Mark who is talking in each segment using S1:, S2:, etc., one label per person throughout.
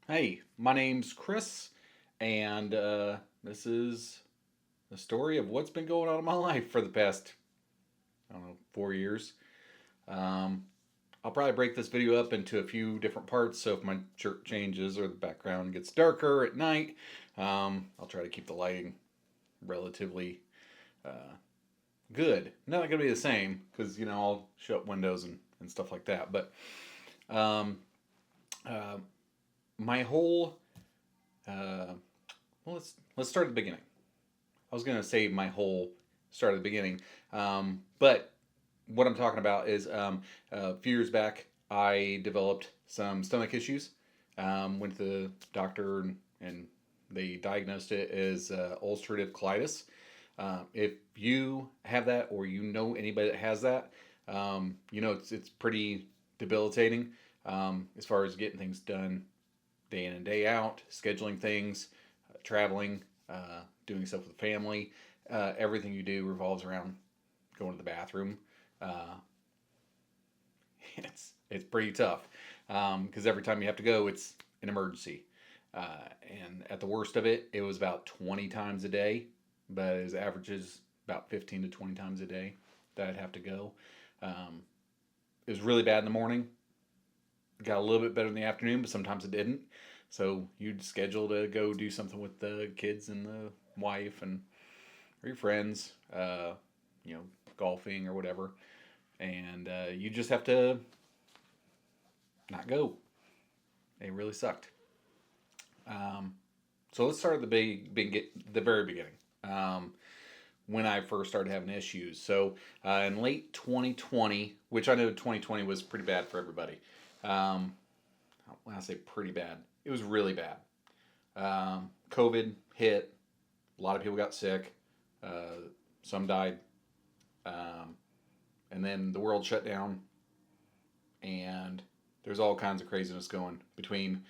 S1: Hey, my name's Chris, and this is the story of what's been going on in my life for the past, I don't know, 4 years. Um, I'll probably break this video up into a few different parts, so if my shirt changes or the background gets darker at night, I'll try to keep the lighting relatively uh, good. Not going to be the same, because, I'll show up windows and stuff like that, but um, uh, my whole, uh, well, let's start at the beginning. I was gonna say my whole start at the beginning, but what I'm talking about is a few years back I developed some stomach issues. Went to the doctor and they diagnosed it as ulcerative colitis. If you have that or you know anybody that has that, it's pretty debilitating as far as getting things done day in and day out, scheduling things, traveling, doing stuff with the family. Everything you do revolves around going to the bathroom. Uh, it's pretty tough because every time you have to go, it's an emergency. And at the worst of it, it was about 20 times a day, but his average is about 15 to 20 times a day that I'd have to go. Um, it was really bad in the morning. Got a little bit better in the afternoon, but sometimes it didn't. So you'd schedule to go do something with the kids and the wife and or your friends, you know, golfing or whatever, and you just have to not go. It really sucked. Um, so let's start at the very beginning. Um, when I first started having issues. So in late 2020, which I know 2020 was pretty bad for everybody. Um, when I say pretty bad, it was really bad. COVID hit. A lot of people got sick. Some died. Um, and then the world shut down, and there's all kinds of craziness going between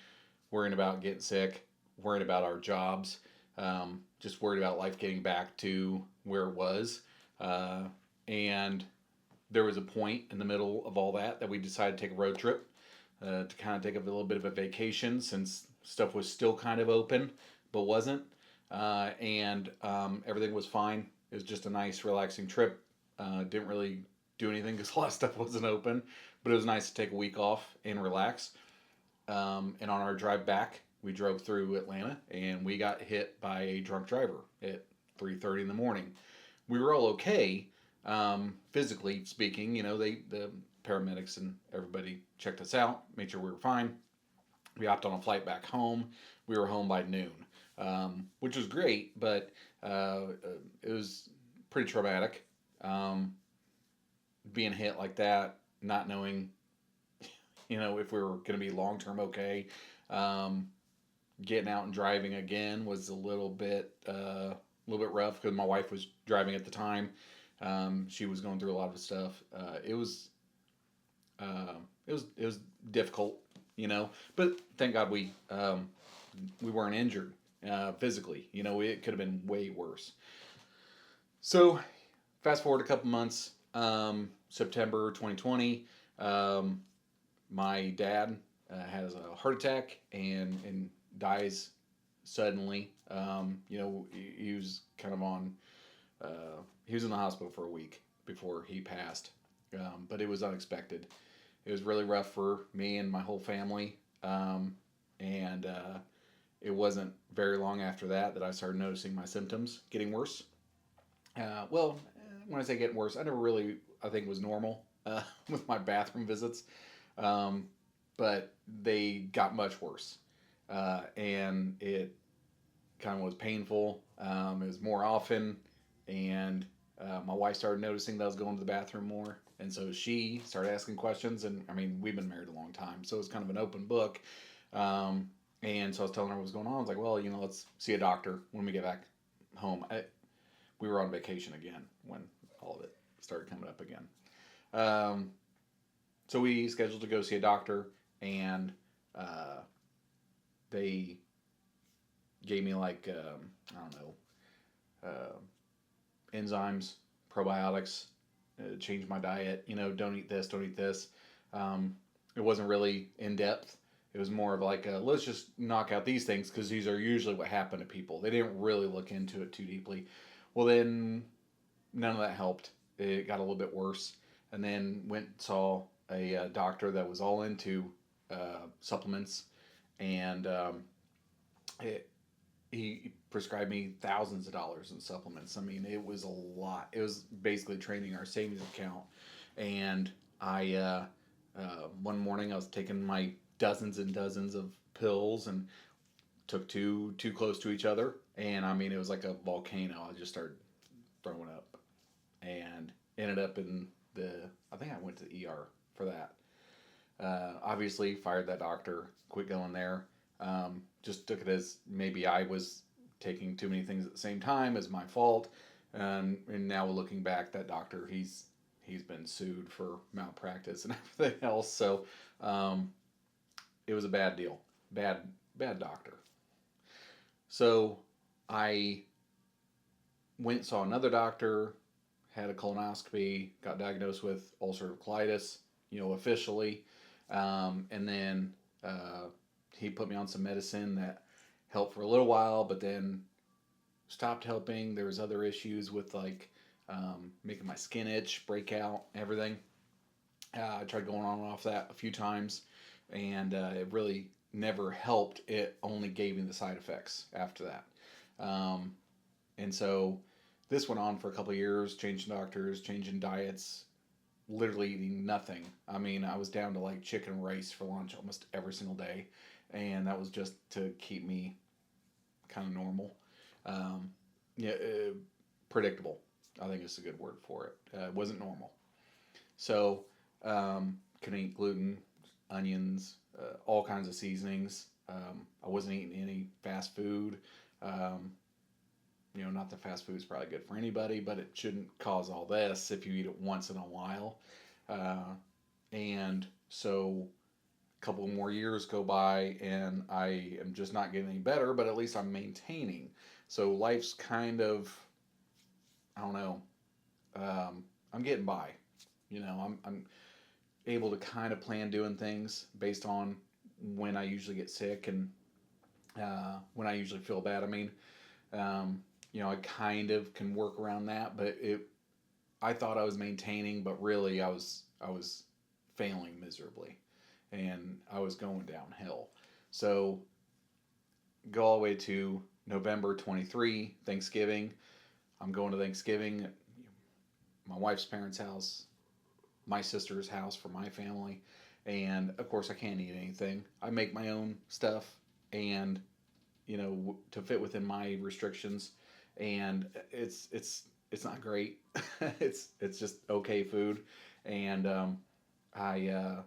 S1: worrying about getting sick, worrying about our jobs, just worried about life getting back to where it was. And there was a point in the middle of all that we decided to take a road trip to kind of take a little bit of a vacation since stuff was still kind of open but wasn't. And everything was fine. It was just a nice, relaxing trip. Didn't really do anything because a lot of stuff wasn't open, but it was nice to take a week off and relax. And on our drive back, we drove through Atlanta and we got hit by a drunk driver at 3:30 in the morning. We were all okay, physically speaking. The paramedics and everybody checked us out, made sure we were fine. We hopped on a flight back home. We were home by noon, which was great, but it was pretty traumatic. Um, Being hit like that, not knowing, if we were going to be long term okay. Um, Getting out and driving again was a little bit rough because my wife was driving at the time. She was going through a lot of stuff. It was difficult, but thank God we weren't injured physically. It could have been way worse. So fast forward a couple months, September 2020. Um, my dad has a heart attack and dies suddenly. He was kind of he was in the hospital for a week before he passed, but it was unexpected. It was really rough for me and my whole family, and it wasn't very long after that I started noticing my symptoms getting worse. Well, when I say getting worse, I never really, I think, was normal with my bathroom visits, um, but they got much worse, and it kind of was painful. It was more often, and my wife started noticing that I was going to the bathroom more, and so she started asking questions. And I mean, we've been married a long time, so it's kind of an open book. Um, and so I was telling her what was going on. I was like, well, let's see a doctor when we get back home. We were on vacation again when all of it started coming up again. Um, so we scheduled to go see a doctor, and uh, they gave me like I don't know, enzymes, probiotics, change my diet. Don't eat this, don't eat this. Um, it wasn't really in depth. It was more of like, let's just knock out these things because these are usually what happen to people. They didn't really look into it too deeply. Well, then none of that helped. It got a little bit worse, and then went and saw a doctor that was all into supplements, and it, he prescribed me thousands of dollars in supplements. I mean, it was a lot. It was basically training our savings account. And I, one morning, I was taking my dozens and dozens of pills and took two too close to each other. And I mean, it was like a volcano. I just started throwing up and ended up in the. I think I went to the ER for that. Obviously, fired that doctor. Quit going there. Just took it as maybe I was taking too many things at the same time as my fault. And now looking back, that doctor, he's been sued for malpractice and everything else. So it was a bad deal, bad doctor. So I went and saw another doctor, had a colonoscopy, got diagnosed with ulcerative colitis, officially, and then he put me on some medicine that helped for a little while, but then stopped helping. There was other issues with like making my skin itch, break out, everything. I tried going on and off that a few times, and it really never helped. It only gave me the side effects after that. And so this went on for a couple of years, changing doctors, changing diets, literally eating nothing. I mean, I was down to like chicken and rice for lunch almost every single day, and that was just to keep me kind of normal. Um, yeah, predictable. I think is a good word for it. It wasn't normal. So, couldn't eat gluten, onions, all kinds of seasonings. I wasn't eating any fast food. Um, not that fast food is probably good for anybody, but it shouldn't cause all this if you eat it once in a while. Uh, and so a couple more years go by, and I am just not getting any better, but at least I'm maintaining. So life's kind of, I don't know, I'm getting by. I'm able to kind of plan doing things based on when I usually get sick and when I usually feel bad. I mean, I kind of can work around that, but I thought I was maintaining, but really I was failing miserably, and I was going downhill. So go all the way to November 23, Thanksgiving. I'm going to Thanksgiving, my wife's parents' house, my sister's house for my family, and of course I can't eat anything. I make my own stuff, and to fit within my restrictions, and it's not great. It's just okay food, and I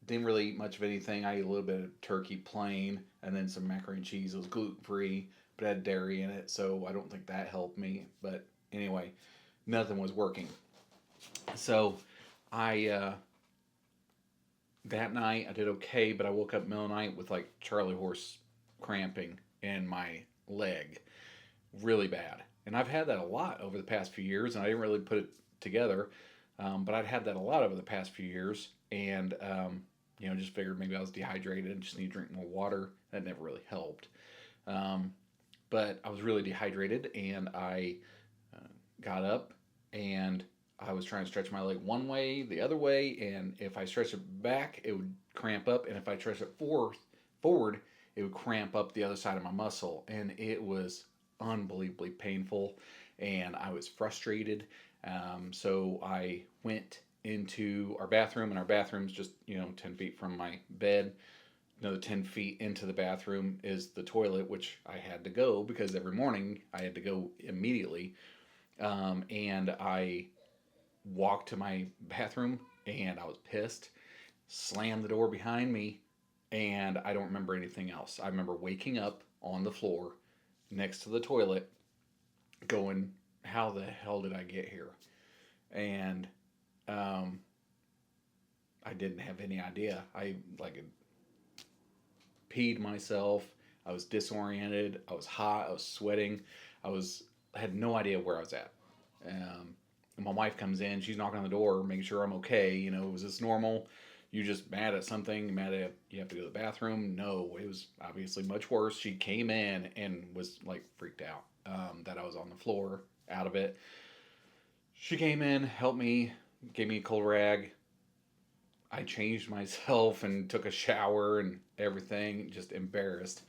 S1: didn't really eat much of anything. I ate a little bit of turkey plain, and then some macaroni and cheese. It was gluten free, but it had dairy in it, so I don't think that helped me. But anyway, nothing was working. So I that night I did okay, but I woke up in the middle of the night with like Charlie horse cramping in my leg, really bad. And I've had that a lot over the past few years, and I didn't really put it together. But I'd had that a lot over the past few years, and just figured maybe I was dehydrated and just need to drink more water. That never really helped. Um, but I was really dehydrated, and I got up, and I was trying to stretch my leg one way, the other way, and if I stretched it back, it would cramp up, and if I stretched it forward, it would cramp up the other side of my muscle, and it was unbelievably painful, and I was frustrated. So I went into our bathroom, and our bathroom's just 10 feet from my bed. Another 10 feet into the bathroom is the toilet, which I had to go because every morning I had to go immediately. And I walked to my bathroom, and I was pissed, slammed the door behind me, and I don't remember anything else. I remember waking up on the floor next to the toilet going, how the hell did I get here? And um, I didn't have any idea. I like peed myself. I was disoriented. I was hot. I was sweating. I had no idea where I was at. And my wife comes in. She's knocking on the door, making sure I'm okay. Was this normal? You just mad at something, mad at you have to go to the bathroom. No, it was obviously much worse. She came in and was like freaked out that I was on the floor out of it. She came in, helped me, gave me a cold rag. I changed myself and took a shower and everything, just embarrassed.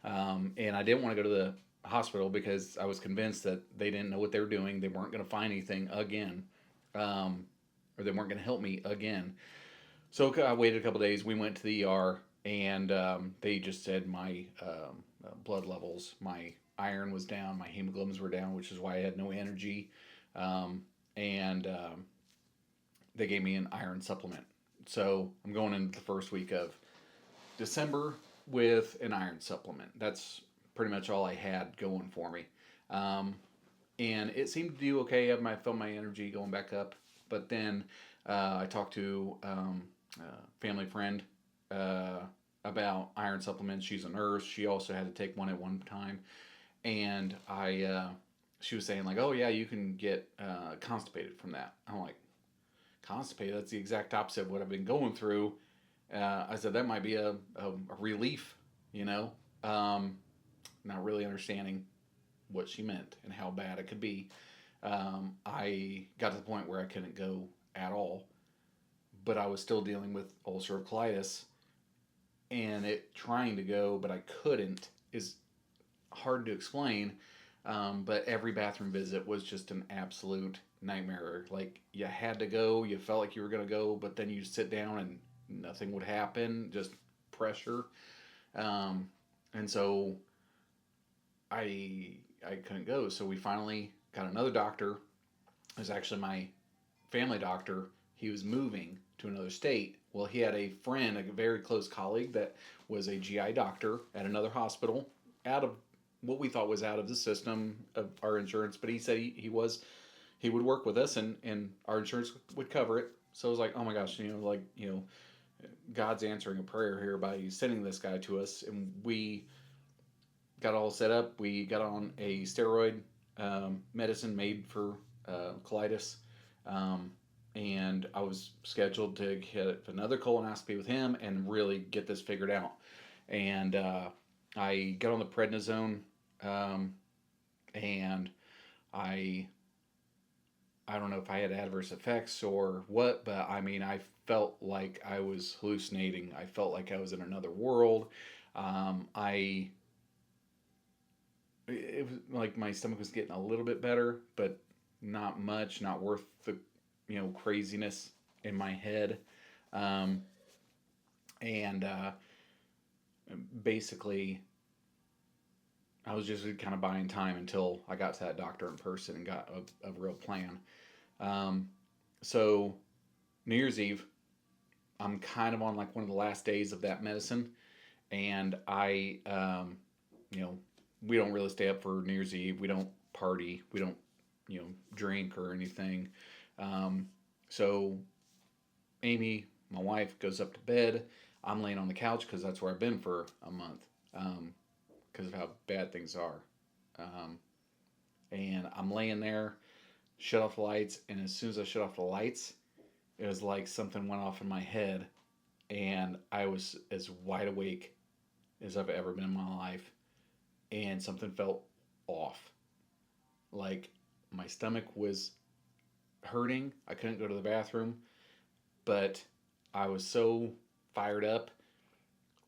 S1: And I didn't want to go to the hospital because I was convinced that they didn't know what they were doing. They weren't going to find anything again, um, or they weren't going to help me again. So I waited a couple days. We went to the ER, and they just said my blood levels, my iron was down, my hemoglobins were down, which is why I had no energy. And they gave me an iron supplement. So I'm going into the first week of December with an iron supplement. That's pretty much all I had going for me. Um, and it seemed to do okay. I felt my energy going back up. But then I talked to a family friend uh, about iron supplements. She's a nurse. She also had to take one at one time. And she was saying, like, oh, yeah, you can get constipated from that. I'm like, constipated? That's the exact opposite of what I've been going through. I said that might be a relief, you know, not really understanding what she meant and how bad it could be. I got to the point where I couldn't go at all, but I was still dealing with ulcerative colitis, and it trying to go, but I couldn't is hard to explain. But every bathroom visit was just an absolute nightmare. Like you had to go, you felt like you were gonna go, but then you sit down and nothing would happen, just pressure. Um, and so I couldn't go. So we finally got another doctor. It was actually my family doctor. He was moving to another state. Well, he had a friend, a very close colleague, that was a GI doctor at another hospital, out of what we thought was out of the system of our insurance. But he said he would work with us, and our insurance would cover it. So I was like, oh my gosh, God's answering a prayer here by sending this guy to us, and we got all set up. We got on a steroid medicine made for colitis, um, and I was scheduled to get another colonoscopy with him and really get this figured out. And I got on the prednisone, um, and I I don't know if I had adverse effects or what, but I mean, I felt like I was hallucinating. I felt like I was in another world. I it was like my stomach was getting a little bit better, but not much, not worth the craziness in my head. Um, and basically, I was just kind of buying time until I got to that doctor in person and got a real plan. Um, so New Year's Eve, I'm kind of on like one of the last days of that medicine, and you know, we don't really stay up for New Year's Eve. We don't party. We don't, drink or anything. Um, so Amy, my wife, goes up to bed. I'm laying on the couch because that's where I've been for a month, because of how bad things are. Um, and I'm laying there, shut off the lights, and as soon as I shut off the lights, it was like something went off in my head, and I was as wide awake as I've ever been in my life, and something felt off. Like my stomach was hurting. I couldn't go to the bathroom, but I was so fired up,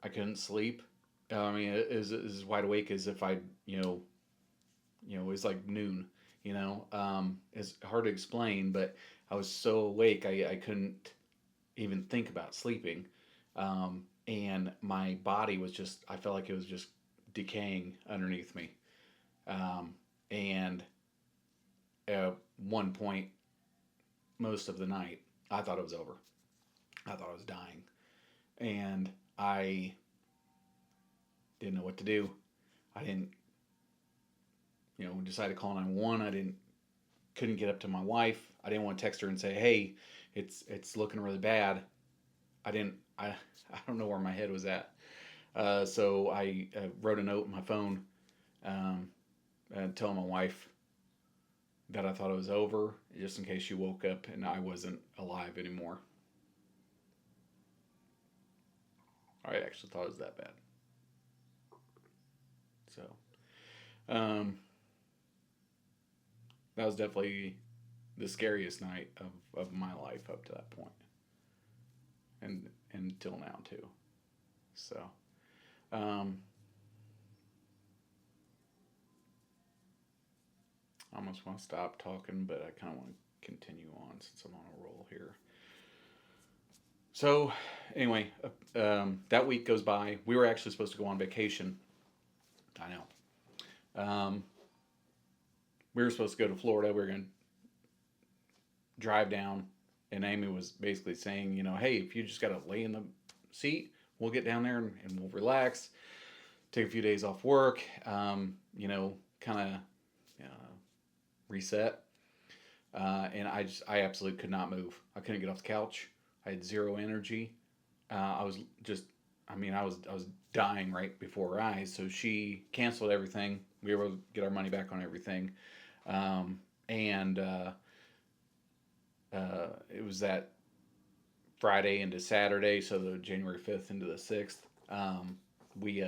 S1: I couldn't sleep. I mean, as wide awake as if I, it was like noon. It's hard to explain, but I was so awake, I couldn't even think about sleeping. And my body was just, I felt like it was just decaying underneath me. And at one point, most of the night, I thought it was over. I thought I was dying. And I didn't know what to do. I didn't, decide to call 911. Couldn't get up to my wife. I didn't want to text her and say, "Hey, it's looking really bad." I didn't. I don't know where my head was at. So I wrote a note in my phone, um, telling my wife that I thought it was over, just in case she woke up and I wasn't alive anymore. I actually thought it was that bad. So, um, that was definitely the scariest night of my life up to that point, and until now too. So, um, I almost want to stop talking, but I kind of want to continue on since I'm on a roll here. So, anyway, that week goes by. We were actually supposed to go on vacation. I know. We were supposed to go to Florida. We were going to drive down, and Amy was basically saying, hey, if you just got to lay in the seat, we'll get down there and we'll relax, take a few days off work, kind of reset. And I absolutely could not move. I couldn't get off the couch. I had zero energy. I was just, I was dying right before her eyes. So she canceled everything. We were able to get our money back on everything. And it was that Friday into Saturday, so the January 5th into the 6th. We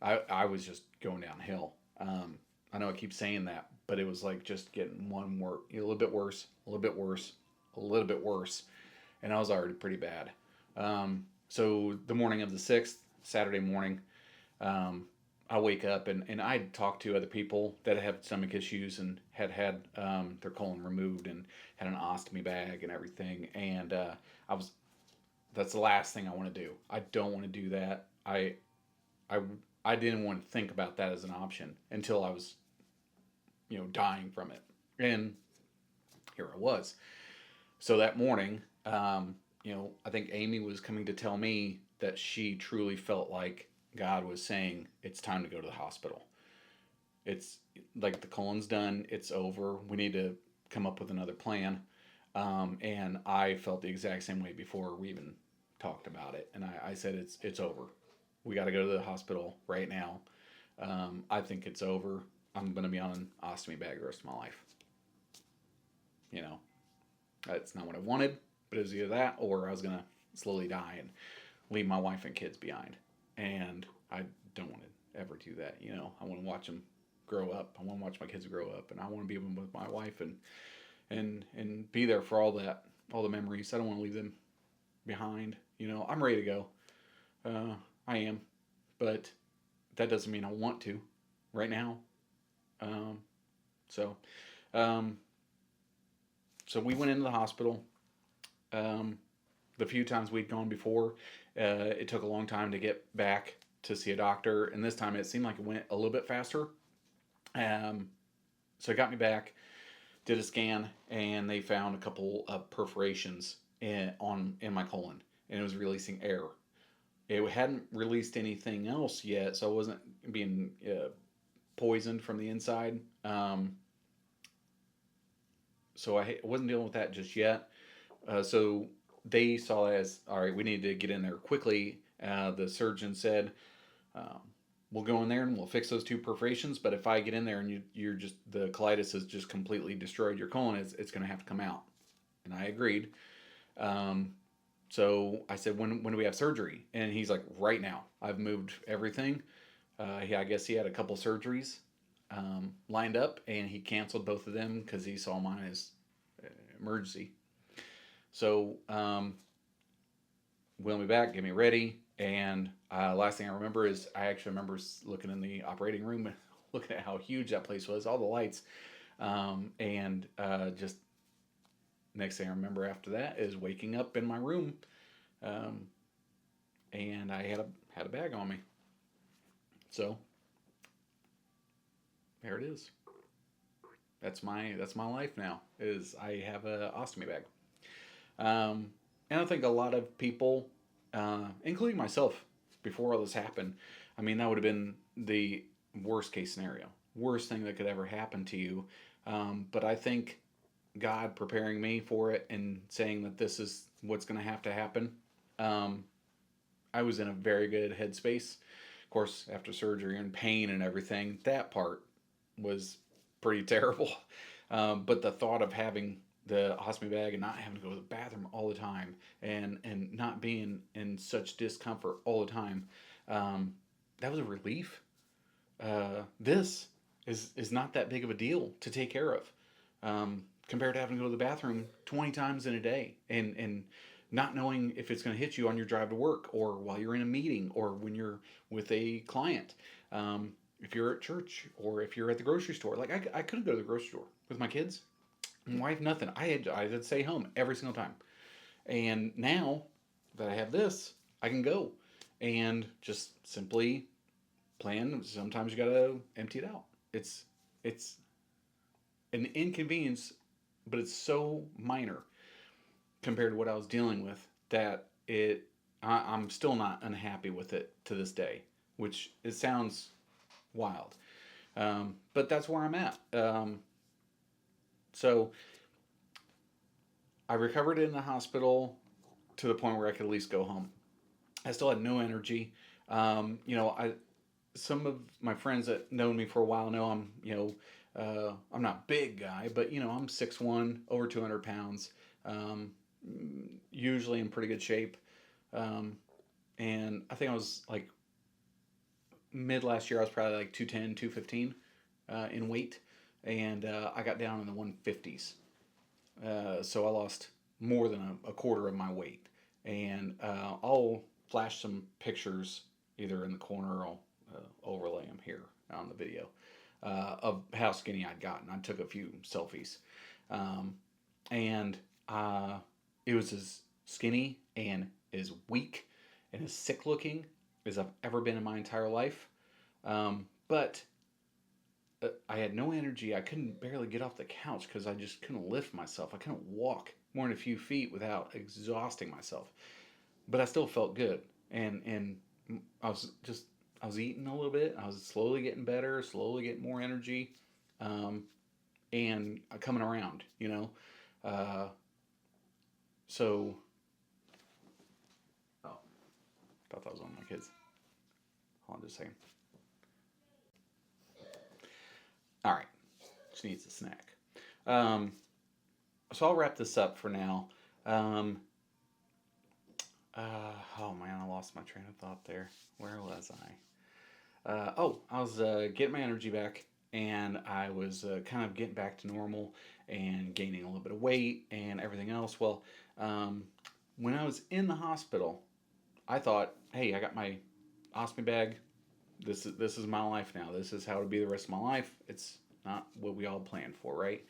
S1: I was just going downhill. I know I keep saying that, but it was like just getting a little bit worse, a little bit worse, a little bit worse, and I was already pretty bad. So the morning of the 6th, Saturday morning, I wake up and I talked to other people that have stomach issues and had their colon removed and had an ostomy bag and everything. And I was that's the last thing I want to do. I don't want to do that. I I didn't want to think about that as an option until I was dying from it. And here I was. So that morning, I think Amy was coming to tell me that she truly felt like God was saying it's time to go to the hospital. It's like the colon's done. It's over. We need to come up with another plan. And I felt the exact same way before we even talked about it. And I said it's over. We got to go to the hospital right now. I think it's over. I'm going to be on an ostomy bag the rest of my life. You know, that's not what I wanted, but it was either that or I was going to slowly die and leave my wife and kids behind. And I don't want to ever do that. I want to watch them grow up. I want to watch my kids grow up, and I want to be with my wife and be there for all the memories. I don't want to leave them behind. I'm ready to go. I am, but that doesn't mean I want to right now. Um, so, um, so we went into the hospital. Um, the few times we'd gone before, it took a long time to get back to see a doctor, and this time it seemed like it went a little bit faster. Um, so it got me back, did a scan, and they found a couple of perforations in my colon, and it was releasing air. It hadn't released anything else yet, so I wasn't being poisoned from the inside. So I wasn't dealing with that just yet. So they saw it as all right. We need to get in there quickly. The surgeon said, um, "We'll go in there and we'll fix those two perforations. But if I get in there and you're just the colitis has just completely destroyed your colon, it's going to have to come out." And I agreed. Um, so I said, when do we have surgery? And he's like, right now. I've moved everything. I guess he had a couple surgeries lined up, and he canceled both of them because he saw mine as emergency. So wheeled me back, get me ready, and last thing I remember is I actually remember looking in the operating room and looking at how huge that place was, all the lights, and just next thing I remember after that is waking up in my room, um, and I had a bag on me. So there it is. That's my life now. Is I have a ostomy bag, and I think a lot of people, including myself, before all this happened, that would have been the worst case scenario, worst thing that could ever happen to you. But I think God preparing me for it and saying that this is what's going to happen. Um, I was in a very good headspace. Of course, after surgery and pain and everything, that part was pretty terrible. But the thought of having the ostomy bag and not having to go to the bathroom all the time, and not being in such discomfort all the time, um, that was a relief. This is not that big of a deal to take care of, compared to having to go to the bathroom 20 times in a day, and not knowing if it's going to hit you on your drive to work, or while you're in a meeting, or when you're with a client, if you're at church, or if you're at the grocery store. Like I couldn't go to the grocery store with my kids, my wife, nothing. I had to stay home every single time. And now that I have this, I can go and just simply plan. Sometimes you gotta empty it out. It's an inconvenience, but it's so minor compared to what I was dealing with, that I'm still not unhappy with it to this day, which it sounds wild, but that's where I'm at. So I recovered in the hospital to the point where I could at least go home. I still had no energy. I Some of my friends that know me for a while know I'm not a big guy, but I'm 6'1", over 200 pounds, usually in pretty good shape. Um, and I think I was like mid last year, I was probably like 210, 215 in weight, and I got down in the 150s. So I lost more than a quarter of my weight, and I'll flash some pictures either in the corner, or I'll overlay them here on the video, of how skinny I'd gotten. I took a few selfies, um, and it was as skinny and as weak and as sick looking as I've ever been in my entire life. But I had no energy. I couldn't barely get off the couch because I just couldn't lift myself. I couldn't walk more than a few feet without exhausting myself. But I still felt good, and I was just I was eating a little bit. I was slowly getting better, slowly getting more energy, um, and coming around. Uh, so oh, thought that was one of my kids. Hold on just a second. All right, she needs a snack. Um, so I'll wrap this up for now. Um, oh man, I lost my train of thought there. Where was I? I was getting my energy back, and I was kind of getting back to normal and gaining a little bit of weight and everything else. Well, um, when I was in the hospital, I thought, hey, I got my ostomy bag. This is my life now. This is how it'll be the rest of my life. It's not what we all planned for, right?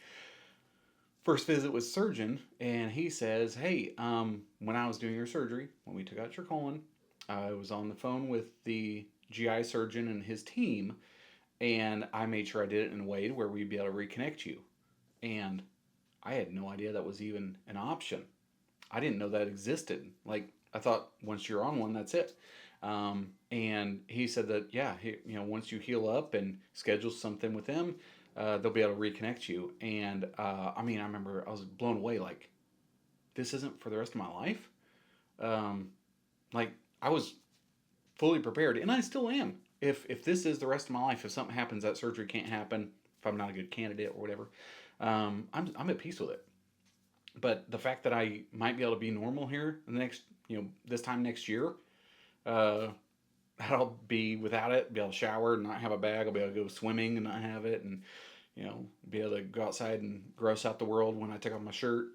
S1: First visit with surgeon, and he says, "Hey, when I was doing your surgery, when we took out your colon, I was on the phone with the GI surgeon and his team, and I made sure I did it in a way where we'd be able to reconnect you." And I had no idea that was even an option. I didn't know that existed. Like, I thought once you're on one, that's it. And he said that, yeah, once you heal up and schedule something with them, they'll be able to reconnect you. And I mean, I remember I was blown away. Like, this isn't for the rest of my life. Um, like, I was fully prepared, and I still am. If this is the rest of my life, if something happens, that surgery can't happen, if I'm not a good candidate or whatever, I'm at peace with it. But the fact that I might be able to be normal here in the next, this time next year, uh, I'll be without it, be able to shower and not have a bag. I'll be able to go swimming and not have it, and be able to go outside and gross out the world when I take off my shirt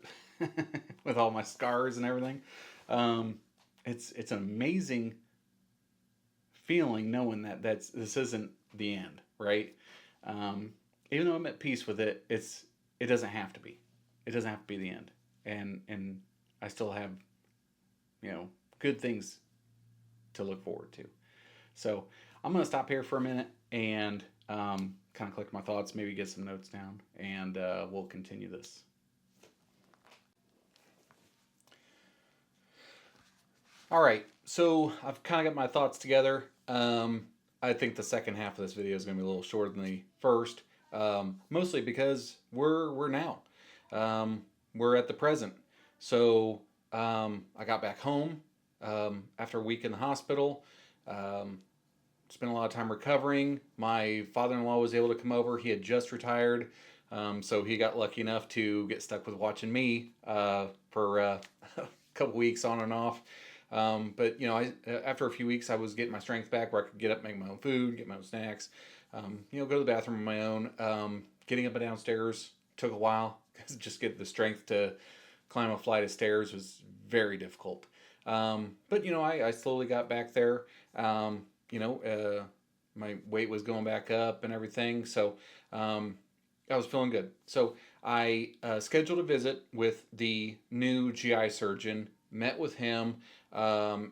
S1: with all my scars and everything. Um, it's an amazing feeling knowing that this isn't the end, right? Um, Even though I'm at peace with it, it doesn't have to be. It doesn't have to be the end, and I still have good things to look forward to. So I'm gonna stop here for a minute and kind of collect my thoughts, maybe get some notes down, and we'll continue this. All right, so I've kind of got my thoughts together. I think the second half of this video is going to be a little shorter than the first, mostly because we're now, we're at the present. So I got back home after a week in the hospital. Um, Spent a lot of time recovering. My father-in-law was able to come over. He had just retired So he got lucky enough to get stuck with watching me for a couple weeks on and off. But after a few weeks, I was getting my strength back where I could get up, make my own food, get my own snacks. Go to the bathroom on my own. Getting up and downstairs took a while because just get the strength to climb a flight of stairs was very difficult. But I slowly got back there. Um, my weight was going back up and everything, so um, I was feeling good. So I scheduled a visit with the new GI surgeon. Met with him, and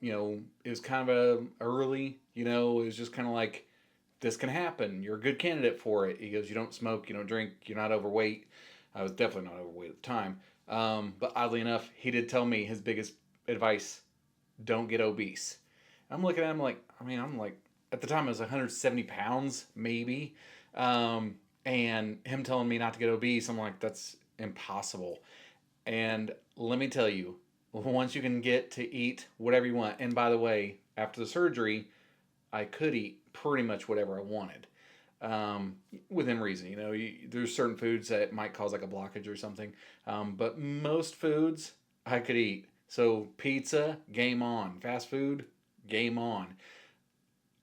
S1: it was kind of early. It was just kind of like this can happen. You're a good candidate for it. He goes, you don't smoke, you don't drink, you're not overweight. I was definitely not overweight at the time. But oddly enough, he did tell me his biggest advice: don't get obese. I'm looking at him like, I'm like, at the time I was 170 pounds, maybe. And him telling me not to get obese, I'm like, that's impossible. And let me tell you, once you can get to eat whatever you want, and by the way, after the surgery, I could eat pretty much whatever I wanted, within reason. There's certain foods that might cause like a blockage or something, but most foods I could eat. So pizza, game on. Fast food, game on.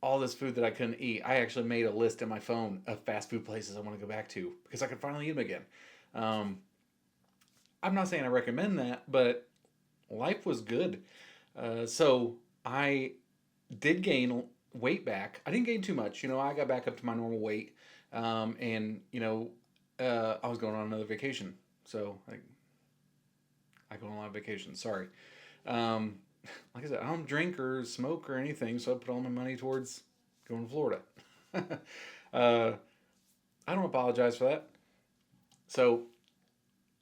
S1: All this food that I couldn't eat, I actually made a list in my phone of fast food places I want to go back to because I could finally eat them again. Um, I'm not saying I recommend that, but life was good. So I did gain weight back. I didn't gain too much. I got back up to my normal weight, and I was going on another vacation. So I go on a lot of vacations. Sorry. Um, like I said, I don't drink or smoke or anything, so I put all my money towards going to Florida. uh, I don't apologize for that. So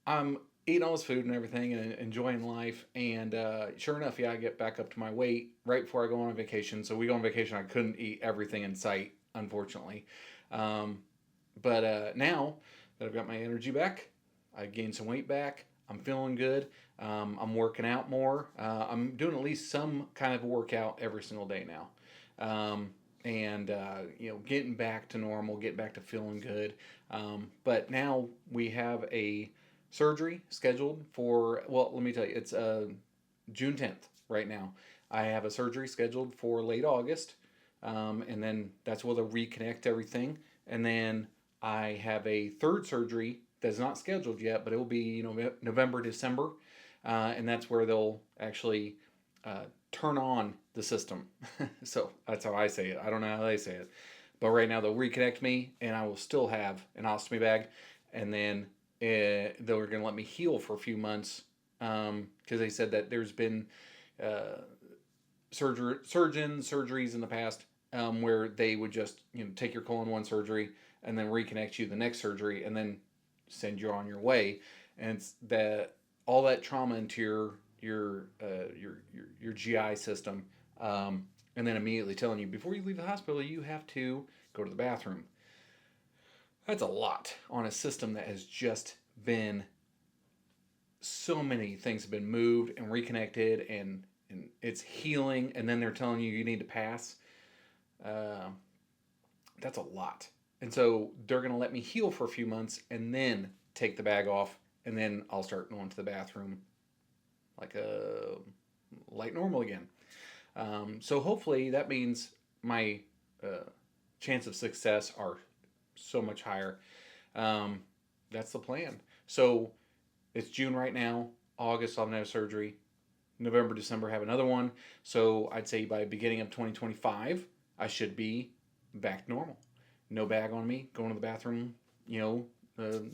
S1: I'm eating all this food and everything and enjoying life. And sure enough, yeah, I get back up to my weight right before I go on vacation. So we go on vacation. I couldn't eat everything in sight, unfortunately. Um, but now that I've got my energy back, I gained some weight back. I'm feeling good. I'm working out more. I'm doing at least some kind of workout every single day now. And getting back to normal, getting back to feeling good. But now we have a surgery scheduled for, well, let me tell you, it's June 10th right now. I have a surgery scheduled for late August, and then that's where they'll reconnect everything. And then I have a third surgery that's not scheduled yet, but it will be November, December, and that's where they'll actually turn on the system. So that's how I say it. I don't know how they say it, but right now they'll reconnect me, and I will still have an ostomy bag, and then they were going to let me heal for a few months because they said that there's been uh, surgeries in the past where they would just take your colon one surgery and then reconnect you the next surgery and then send you on your way, and it's that all that trauma into your GI system, and then immediately telling you before you leave the hospital you have to go to the bathroom. That's a lot on a system that has just been, so many things have been moved and reconnected, and it's healing, and then they're telling you need to pass. Uh, that's a lot. And so they're going to let me heal for a few months and then take the bag off, and then I'll start going to the bathroom like normal again. So hopefully that means my chance of success are so much higher. Um, that's the plan. So it's June right now. August, I'll have surgery. November, December, have another one. So I'd say by beginning of 2025, I should be back to normal. No bag on me, going to the bathroom,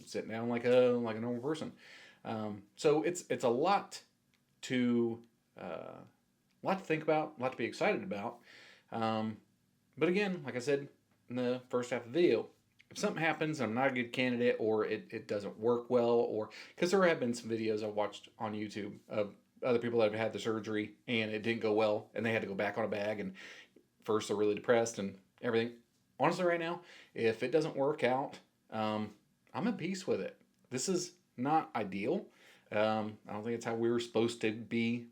S1: sitting down like a normal person. So it's a to uh, lot to think about, a lot to be excited about. Um, but again, like I said in the first half of the video, if something happens, I'm not a good candidate, or it doesn't work well, or because there have been some videos I've watched on YouTube of other people that have had the surgery and it didn't go well and they had to go back on a bag, and first they're really depressed and everything. Honestly, right now, if it doesn't work out, I'm at peace with it. This is not ideal. I don't think it's how we were supposed to be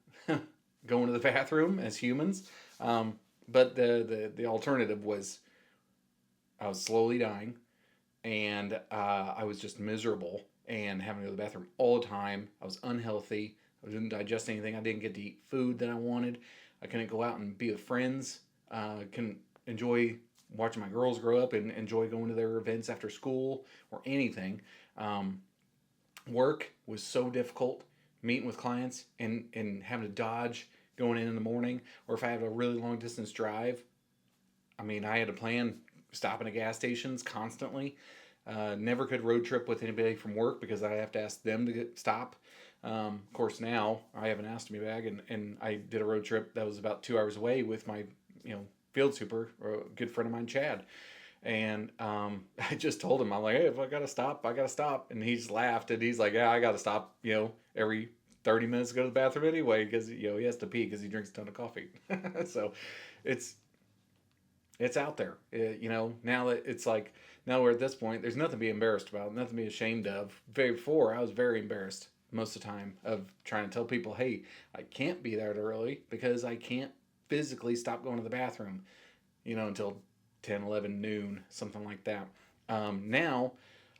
S1: going to the bathroom as humans. But the alternative was I was slowly dying. and I was just miserable and having to go to the bathroom all the time. I was unhealthy. I didn't digest anything. I didn't get to eat food that I wanted. I couldn't go out and be with friends. Couldn't enjoy watching my girls grow up and enjoy going to their events after school or anything. Um, Work was so difficult, meeting with clients and having to dodge going in the morning, or if I had a really long distance drive, I mean, I had to plan stopping at gas stations constantly. Never could road trip with anybody from work because I have to ask them to stop. Of course, now I have an ostomy bag, and I did a road trip that was about 2 hours away with my, field super, or a good friend of mine, Chad. And I just told him, I'm like, hey, if I gotta stop, I gotta stop. And he just laughed, and he's like, yeah, I gotta stop, every 30 minutes to go to the bathroom anyway, because he has to pee because he drinks a ton of coffee. So it's it's out there. Now that it's like, now we're at this point, there's nothing to be embarrassed about, nothing to be ashamed of. Before, I was very embarrassed most of the time of trying to tell people, hey, I can't be there early because I can't physically stop going to the bathroom, until 10, 11, noon, something like that. Now,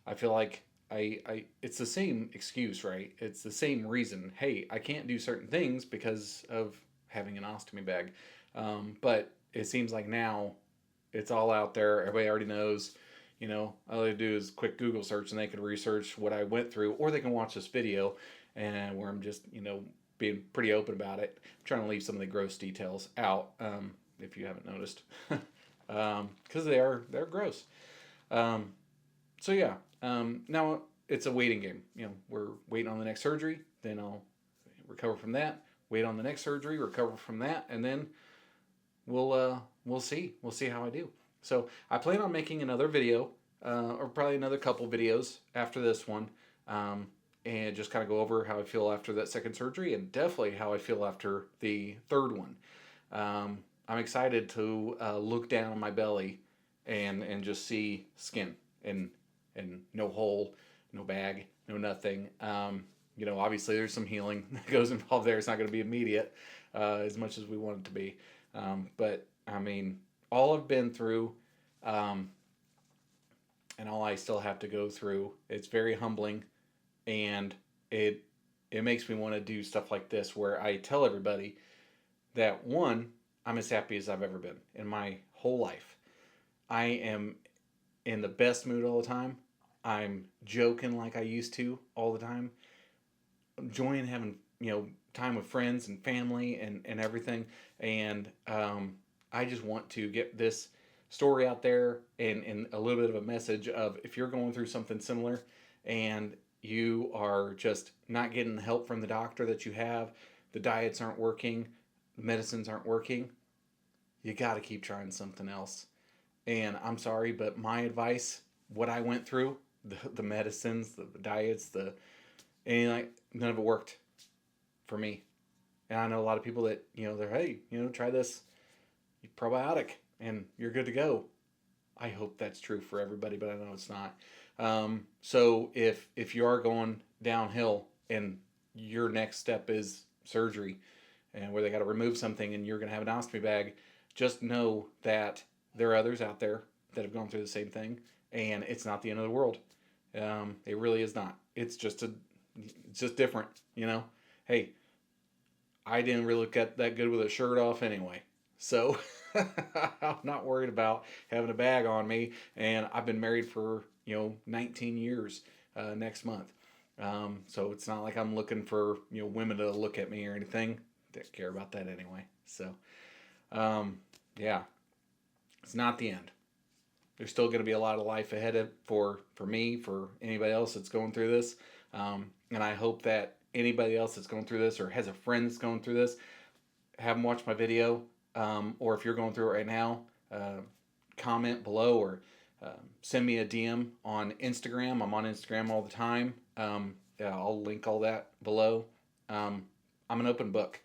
S1: I feel like it's the same excuse, right? It's the same reason. Hey, I can't do certain things because of having an ostomy bag. But it seems like now it's all out there. Everybody already knows. All they do is quick Google search and they can research what I went through, or they can watch this video and where I'm just, being pretty open about it. I'm trying to leave some of the gross details out, if you haven't noticed, because they're gross. Um, so yeah, now it's a waiting game. We're waiting on the next surgery, then I'll recover from that. Wait on the next surgery, recover from that, and then we'll see. We'll see how I do. So I plan on making another video, or probably another couple videos after this one, and just kind of go over how I feel after that second surgery, and definitely how I feel after the third one. I'm excited to look down on my belly and just see skin and no hole, no bag, no nothing. Obviously there's some healing that goes involved there. It's not going to be immediate, as much as we want it to be. But I mean, all I've been through, um, and all I still have to go through, it's very humbling, and it it makes me want to do stuff like this where I tell everybody that, one, I'm as happy as I've ever been in my whole life. I am in the best mood all the time. I'm joking like I used to all the time. Enjoying having time with friends and family and everything. And I just want to get this story out there, and a little bit of a message of, if you're going through something similar and you are just not getting the help from the doctor that you have, the diets aren't working, the medicines aren't working, you got to keep trying something else. And I'm sorry, but my advice, what I went through, the medicines, the diets, and like, none of it worked for me. And I know a lot of people that, they're, hey, try this probiotic and you're good to go. I hope that's true for everybody, but I know it's not. So if you are going downhill and your next step is surgery, and where they got to remove something and you're going to have an ostomy bag, just know that there are others out there that have gone through the same thing, and it's not the end of the world. It really is not. It's just different, Hey, I didn't really look at that good with a shirt off anyway. So I'm not worried about having a bag on me. And I've been married for, 19 years next month. So it's not like I'm looking for, women to look at me or anything. Don't care about that anyway. So, yeah, it's not the end. There's still going to be a lot of life ahead for me, for anybody else that's going through this. And I hope that anybody else that's going through this or has a friend that's going through this, have them watch my video. Or if you're going through it right now, comment below, or send me a DM on Instagram. I'm on Instagram all the time. Yeah, I'll link all that below. I'm an open book.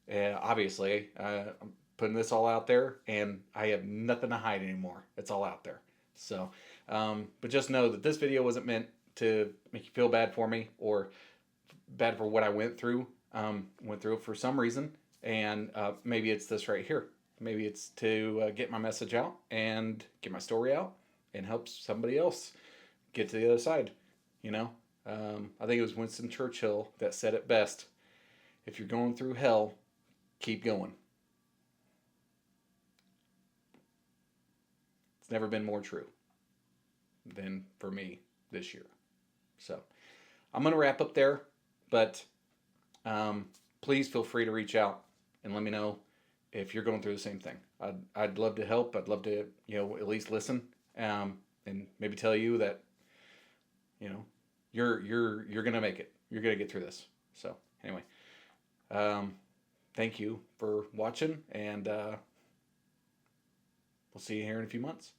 S1: Obviously, I'm putting this all out there, and I have nothing to hide anymore. It's all out there. So, but just know that this video wasn't meant to make you feel bad for me or bad for what I went through. Went through it for some reason, and maybe it's this right here. Maybe it's to get my message out and get my story out, and help somebody else get to the other side. You know, I think it was Winston Churchill that said it best: "If you're going through hell, keep going." It's never been more true than for me this year. So I'm going to wrap up there, but please feel free to reach out and let me know if you're going through the same thing. I'd love to help. I'd love to, at least listen, and maybe tell you that, you know, you're gonna make it. You're gonna get through this. So anyway, um, thank you for watching, and we'll see you here in a few months.